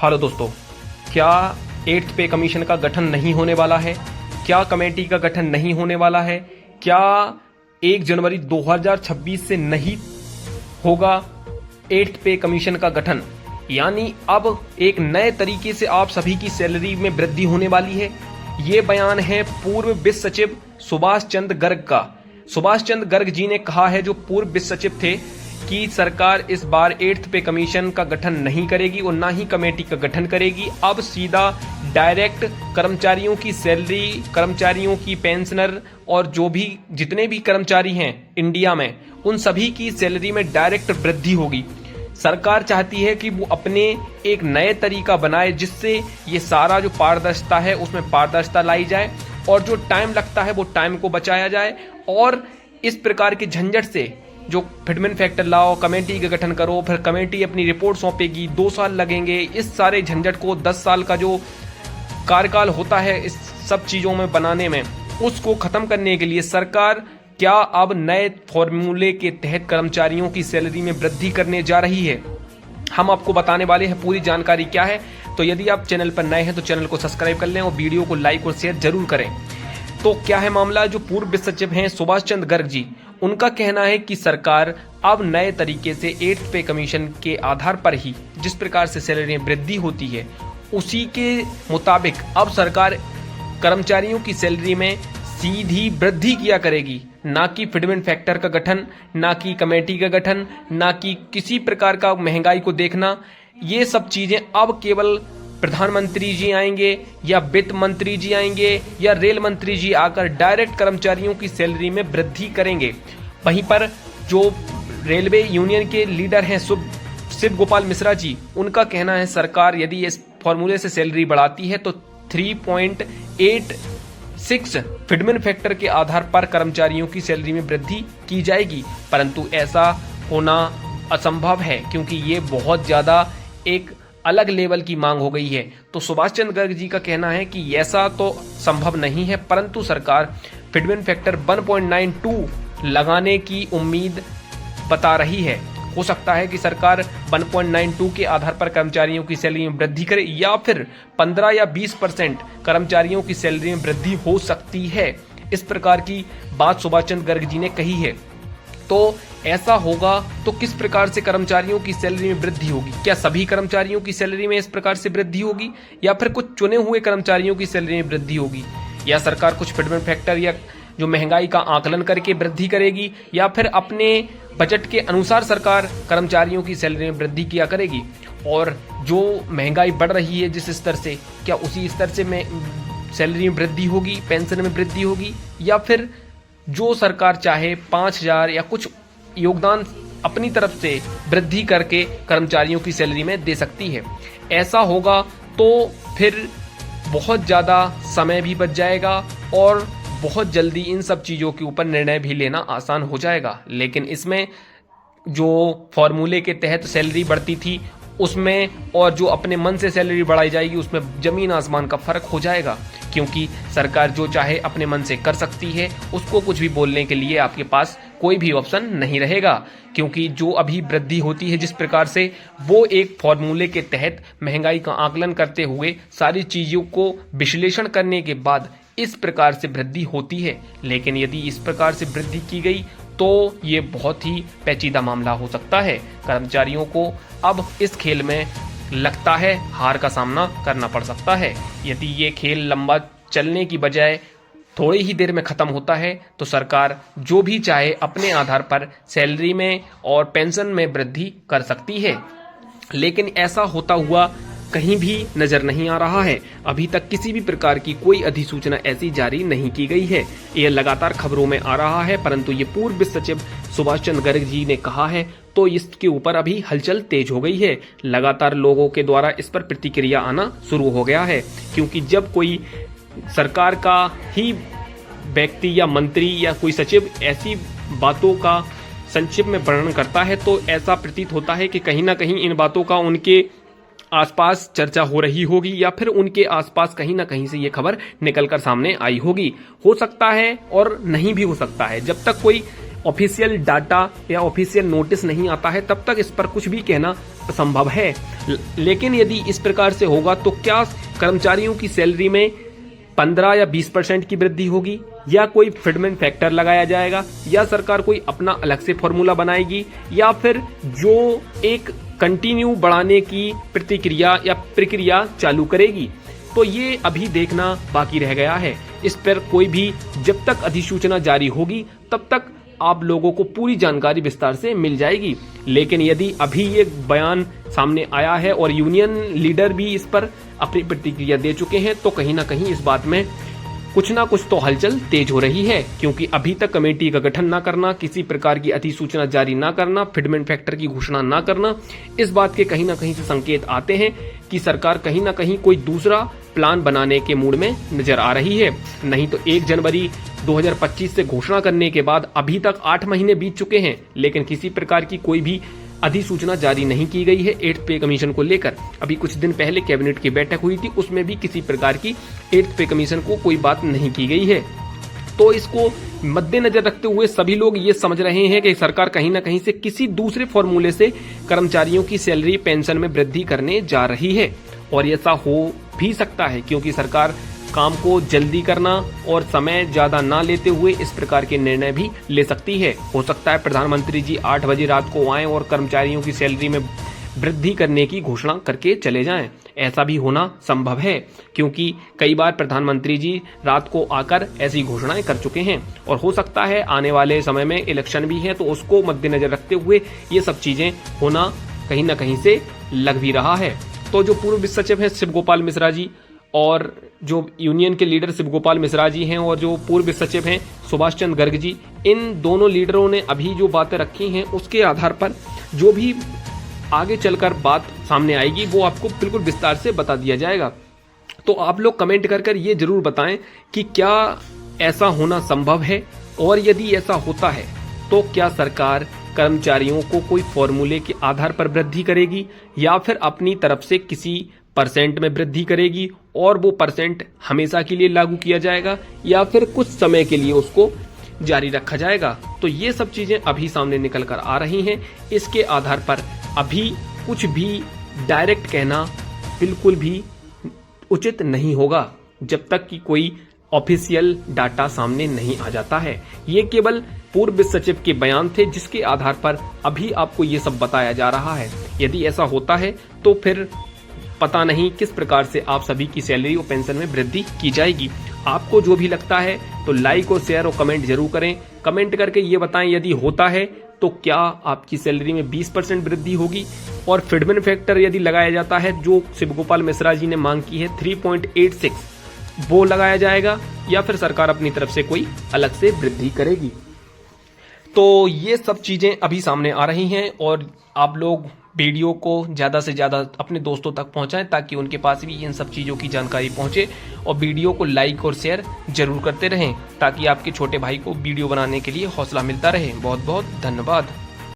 Hello दोस्तों, क्या 8th पे कमीशन का गठन नहीं होने वाला है? क्या कमेटी का गठन नहीं होने वाला है? क्या 1 जनवरी 2026 से नहीं होगा 8th पे कमीशन का गठन? यानी अब एक नए तरीके से आप सभी की सैलरी में वृद्धि होने वाली है। ये बयान है पूर्व वित्त सचिव सुभाष चंद्र गर्ग का। सुभाष चंद्र गर्ग जी ने कहा है, जो पूर्व वित्त सचिव थे, कि सरकार इस बार 8th पे कमीशन का गठन नहीं करेगी और ना ही कमेटी का गठन करेगी। अब सीधा डायरेक्ट कर्मचारियों की सैलरी, कर्मचारियों की पेंशनर और जो भी जितने भी कर्मचारी हैं इंडिया में, उन सभी की सैलरी में डायरेक्ट वृद्धि होगी। सरकार चाहती है कि वो अपने एक नए तरीका बनाए जिससे ये सारा जो पारदर्शिता है उसमें पारदर्शिता लाई जाए और जो टाइम लगता है वो टाइम को बचाया जाए। और इस प्रकार के झंझट से जो फिटमेंट फैक्टर लाओ, कमेटी का गठन करो, फिर कमेटी अपनी रिपोर्ट सौंपेगी, 2 साल लगेंगे, इस सारे झंझट को 10 साल का जो कार्यकाल होता है इस सब चीज़ों में बनाने में, उसको खत्म करने के लिए सरकार क्या अब नए फॉर्मूले के तहत कर्मचारियों की सैलरी में वृद्धि करने जा रही है। हम आपको बताने वाले हैं पूरी जानकारी क्या है। तो यदि आप चैनल पर नए हैं तो चैनल को सब्सक्राइब कर लें और वीडियो को लाइक और शेयर जरूर करें। तो क्या है मामला, जो पूर्व वित्त सचिव हैं सुभाष चंद्र गर्ग जी, उनका कहना है कि सरकार अब नए तरीके से 8th पे कमीशन के आधार पर ही जिस प्रकार से सैलरी में वृद्धि होती है उसी के मुताबिक अब सरकार कर्मचारियों की सैलरी में सीधी वृद्धि किया करेगी, ना कि फिटमेंट फैक्टर का गठन, ना कि कमेटी का गठन, ना कि किसी प्रकार का महंगाई को देखना। ये सब चीजें अब केवल प्रधानमंत्री जी आएंगे या वित्त मंत्री जी आएंगे या रेल मंत्री जी आकर डायरेक्ट कर्मचारियों की सैलरी में वृद्धि करेंगे। वहीं पर जो रेलवे यूनियन के लीडर हैं शिव गोपाल मिश्रा जी, उनका कहना है सरकार यदि इस फॉर्मूले से सैलरी बढ़ाती है तो 3.86 फिटमेंट फैक्टर के आधार पर कर्मचारियों की सैलरी में वृद्धि की जाएगी। परंतु ऐसा होना असंभव है क्योंकि ये बहुत ज्यादा एक अलग लेवल की मांग हो गई है। तो सुभाष चंद्र गर्ग जी का कहना है कि ऐसा तो संभव नहीं है, परंतु सरकार फिटमेंट फैक्टर 1.92 लगाने की उम्मीद बता रही है। हो सकता है कि सरकार 1.92 के आधार पर कर्मचारियों की सैलरी में वृद्धि करे या फिर 15 या 20% कर्मचारियों की सैलरी में वृद्धि हो सकती है। इस प्रकार की बात सुभाष चंद्र गर्ग जी ने कही है। तो ऐसा होगा तो किस प्रकार से कर्मचारियों की सैलरी में वृद्धि होगी? क्या सभी कर्मचारियों की सैलरी में इस प्रकार से वृद्धि होगी या फिर कुछ चुने हुए कर्मचारियों की सैलरी में वृद्धि होगी? या सरकार कुछ फिटमेंट फैक्टर या जो महंगाई का आकलन करके वृद्धि करेगी या फिर अपने बजट के अनुसार सरकार कर्मचारियों की सैलरी में वृद्धि किया करेगी? और जो महंगाई बढ़ रही है जिस स्तर से, क्या उसी स्तर से सैलरी में वृद्धि होगी, पेंशन में वृद्धि होगी, या फिर जो सरकार चाहे 5,000 या कुछ योगदान अपनी तरफ से वृद्धि करके कर्मचारियों की सैलरी में दे सकती है? ऐसा होगा तो फिर बहुत ज़्यादा समय भी बच जाएगा और बहुत जल्दी इन सब चीज़ों के ऊपर निर्णय भी लेना आसान हो जाएगा। लेकिन इसमें जो फॉर्मूले के तहत सैलरी बढ़ती थी उसमें और जो अपने मन से सैलरी बढ़ाई जाएगी उसमें जमीन आसमान का फर्क हो जाएगा, क्योंकि सरकार जो चाहे अपने मन से कर सकती है, उसको कुछ भी बोलने के लिए आपके पास कोई भी ऑप्शन नहीं रहेगा। क्योंकि जो अभी वृद्धि होती है जिस प्रकार से, वो एक फॉर्मूले के तहत महंगाई का आकलन करते हुए सारी चीज़ों को विश्लेषण करने के बाद इस प्रकार से वृद्धि होती है। लेकिन यदि इस प्रकार से वृद्धि की गई तो ये बहुत ही पेचीदा मामला हो सकता है। कर्मचारियों को अब इस खेल में लगता है हार का सामना करना पड़ सकता है। यदि ये खेल लंबा चलने की बजाय थोड़ी ही देर में खत्म होता है तो सरकार जो भी चाहे अपने आधार पर सैलरी में और पेंशन में वृद्धि कर सकती है। लेकिन ऐसा होता हुआ कहीं भी नजर नहीं आ रहा है। अभी तक किसी भी प्रकार की कोई अधिसूचना ऐसी जारी नहीं की गई है। यह लगातार खबरों में आ रहा है, परंतु ये पूर्व वित्त सचिव सुभाष चंद्र गर्ग जी ने कहा है तो इसके ऊपर अभी हलचल तेज हो गई है। लगातार लोगों के द्वारा इस पर प्रतिक्रिया आना शुरू हो गया है, क्योंकि जब कोई सरकार का ही व्यक्ति या मंत्री या कोई सचिव ऐसी बातों का संक्षिप्त में वर्णन करता है तो ऐसा प्रतीत होता है कि कहीं ना कहीं इन बातों का उनके आसपास चर्चा हो रही होगी या फिर उनके आसपास कहीं ना कहीं से ये खबर निकलकर सामने आई होगी। हो सकता है और नहीं भी हो सकता है। जब तक कोई ऑफिशियल डाटा या ऑफिशियल नोटिस नहीं आता है तब तक इस पर कुछ भी कहना असंभव है। लेकिन यदि इस प्रकार से होगा तो क्या कर्मचारियों की सैलरी में 15 या 20% की वृद्धि होगी, या कोई फिटमेंट फैक्टर लगाया जाएगा, या सरकार कोई अपना अलग से फॉर्मूला बनाएगी, या फिर जो एक कंटिन्यू बढ़ाने की प्रतिक्रिया या प्रक्रिया चालू करेगी, तो ये अभी देखना बाकी रह गया है। इस पर कोई भी जब तक अधिसूचना जारी होगी तब तक आप लोगों को पूरी जानकारी विस्तार से मिल जाएगी। लेकिन यदि अभी ये बयान सामने आया है और यूनियन लीडर भी इस पर अपनी प्रतिक्रिया दे चुके हैं, तो कहीं ना कहीं इस बात में कुछ ना कुछ तो हलचल तेज हो रही है, क्योंकि अभी तक कमेटी का गठन ना करना, किसी प्रकार की अधिसूचना जारी ना करना, फिटमेंट फैक्टर की घोषणा ना करना, इस बात के कहीं ना कहीं से संकेत आते हैं कि सरकार कहीं ना कहीं कोई दूसरा प्लान बनाने के मूड में नजर आ रही है। नहीं तो 1 जनवरी 2025 से घोषणा करने के बाद अभी तक 8 महीने बीत चुके हैं, लेकिन किसी प्रकार की कोई भी अधिसूचना जारी नहीं की गई है 8th पे कमीशन को लेकर। अभी कुछ दिन पहले कैबिनेट की बैठक हुई थी, उसमें भी किसी प्रकार की 8th पे कमीशन को कोई बात नहीं की गई है। तो इसको मद्देनजर रखते हुए सभी लोग ये समझ रहे हैं कि सरकार कहीं ना कहीं से किसी दूसरे फॉर्मूले से कर्मचारियों की सैलरी पेंशन में वृद्धि करने जा रही है, और ऐसा हो भी सकता है क्योंकि सरकार काम को जल्दी करना और समय ज्यादा ना लेते हुए इस प्रकार के निर्णय भी ले सकती है। हो सकता है प्रधानमंत्री जी 8 बजे रात को आएं और कर्मचारियों की सैलरी में वृद्धि करने की घोषणा करके चले जाएं। ऐसा भी होना संभव है क्योंकि कई बार प्रधानमंत्री जी रात को आकर ऐसी घोषणाएं कर चुके हैं, और हो सकता है आने वाले समय में इलेक्शन भी है, तो उसको मद्देनजर रखते हुए ये सब चीजें होना कहीं ना कहीं से लग भी रहा है। तो जो पूर्व वित्त सचिव हैं शिव गोपाल मिश्रा जी, और जो यूनियन के लीडर शिव गोपाल मिश्रा जी हैं, और जो पूर्व वित्त सचिव हैं सुभाष चंद्र गर्ग जी, इन दोनों लीडरों ने अभी जो बातें रखी हैं उसके आधार पर जो भी आगे चलकर बात सामने आएगी वो आपको बिल्कुल विस्तार से बता दिया जाएगा। तो आप लोग कमेंट कर ये जरूर बताएं कि क्या ऐसा होना संभव है, और यदि ऐसा होता है तो क्या सरकार कर्मचारियों को कोई फॉर्मूले के आधार पर वृद्धि करेगी, या फिर अपनी तरफ से किसी परसेंट में वृद्धि करेगी और वो परसेंट हमेशा के लिए लागू किया जाएगा, या फिर कुछ समय के लिए उसको जारी रखा जाएगा। तो ये सब चीजें अभी सामने निकल कर आ रही हैं। इसके आधार पर अभी कुछ भी डायरेक्ट कहना बिल्कुल भी उचित नहीं होगा जब तक कि कोई ऑफिशियल डाटा सामने नहीं आ जाता है। ये केवल पूर्व वित्त सचिव के बयान थे जिसके आधार पर अभी आपको ये सब बताया जा रहा है। यदि ऐसा होता है तो फिर पता नहीं किस प्रकार से आप सभी की सैलरी और पेंशन में वृद्धि की जाएगी। आपको जो भी लगता है तो लाइक और शेयर और कमेंट जरूर करें। कमेंट करके ये बताएं यदि होता है तो क्या आपकी सैलरी में 20% वृद्धि होगी, और फिटमेंट फैक्टर यदि लगाया जाता है जो शिव गोपाल मिश्रा जी ने मांग की है 3.86 वो लगाया जाएगा, या फिर सरकार अपनी तरफ से कोई अलग से वृद्धि करेगी। तो ये सब चीजें अभी सामने आ रही हैं, और आप लोग वीडियो को ज़्यादा से ज़्यादा अपने दोस्तों तक पहुंचाएं ताकि उनके पास भी इन सब चीज़ों की जानकारी पहुंचे, और वीडियो को लाइक और शेयर जरूर करते रहें ताकि आपके छोटे भाई को वीडियो बनाने के लिए हौसला मिलता रहे। बहुत बहुत धन्यवाद।